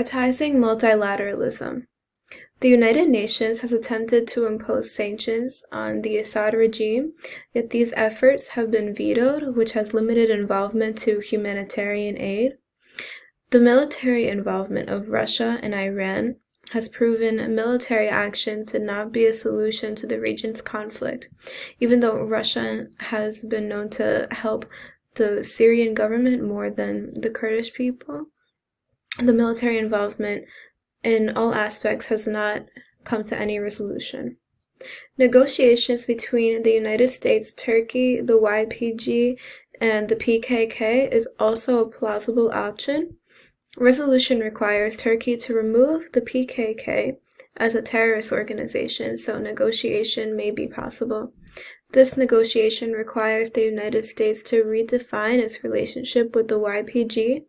Prioritizing multilateralism. The United Nations has attempted to impose sanctions on the Assad regime, yet these efforts have been vetoed, which has limited involvement to humanitarian aid. The military involvement of Russia and Iran has proven military action to not be a solution to the region's conflict, even though Russia has been known to help the Syrian government more than the Kurdish people. The military involvement in all aspects has not come to any resolution. Negotiations between the United States, Turkey, the YPG, and the PKK is also a plausible option. Resolution requires Turkey to remove the PKK as a terrorist organization, so negotiation may be possible. This negotiation requires the United States to redefine its relationship with the YPG,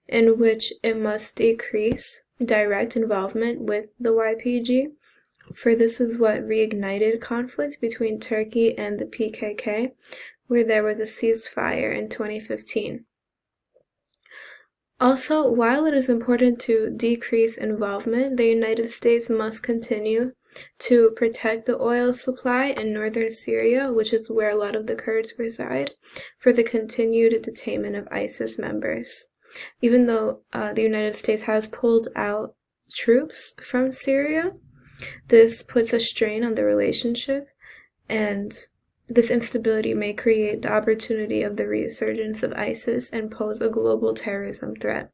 in which it must decrease direct involvement with the YPG, for this is what reignited conflict between Turkey and the PKK, where there was a ceasefire in 2015. Also, while it is important to decrease involvement, the United States must continue to protect the oil supply in northern Syria, which is where a lot of the Kurds reside, for the continued detainment of ISIS members. Even though the United States has pulled out troops from Syria, this puts a strain on the relationship, and this instability may create the opportunity of the resurgence of ISIS and pose a global terrorism threat.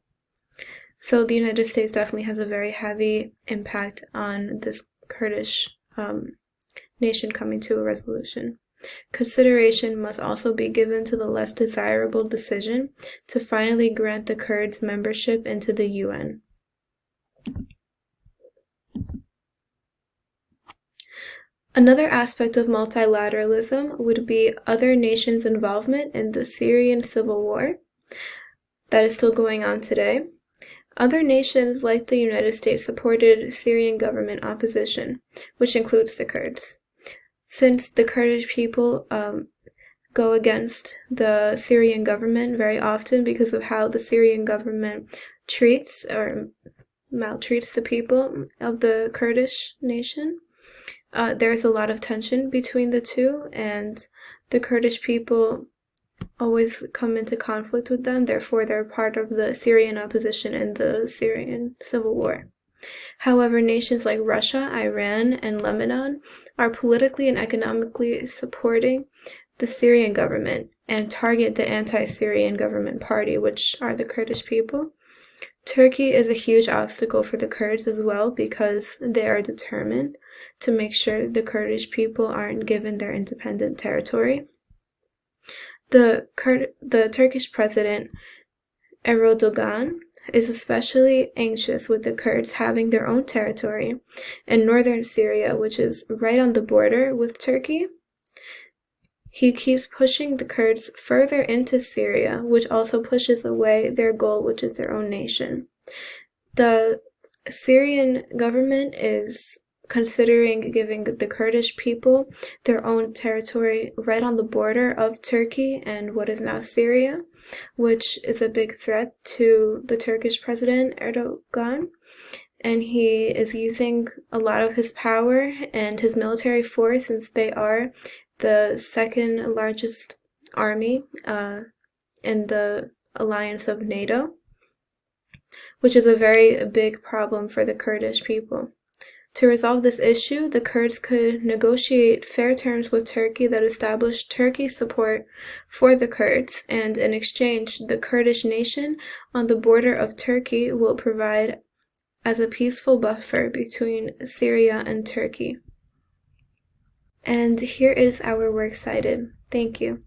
So the United States definitely has a very heavy impact on this Kurdish nation coming to a resolution. Consideration must also be given to the less desirable decision to finally grant the Kurds membership into the UN. Another aspect of multilateralism would be other nations' involvement in the Syrian civil war that is still going on today. Other nations like the United States supported Syrian government opposition, which includes the Kurds. Since the Kurdish people go against the Syrian government very often because of how the Syrian government treats or maltreats the people of the Kurdish nation, there's a lot of tension between the two, and the Kurdish people always come into conflict with them. Therefore, they're part of the Syrian opposition in the Syrian civil war. However, nations like Russia, Iran, and Lebanon are politically and economically supporting the Syrian government and target the anti-Syrian government party, which are the Kurdish people. Turkey is a huge obstacle for the Kurds as well because they are determined to make sure the Kurdish people aren't given their independent territory. The Turkish president Erdogan is especially anxious with the Kurds having their own territory in northern Syria, which is right on the border with Turkey. He keeps pushing the Kurds further into Syria, which also pushes away their goal, which is their own nation. The Syrian government is considering giving the Kurdish people their own territory right on the border of Turkey and what is now Syria, which is a big threat to the Turkish president Erdogan. And he is using a lot of his power and his military force, since they are the second largest army in the alliance of NATO, which is a very big problem for the Kurdish people. To resolve this issue, the Kurds could negotiate fair terms with Turkey that establish Turkey's support for the Kurds, and in exchange, the Kurdish nation on the border of Turkey will provide as a peaceful buffer between Syria and Turkey. And here is our works cited. Thank you.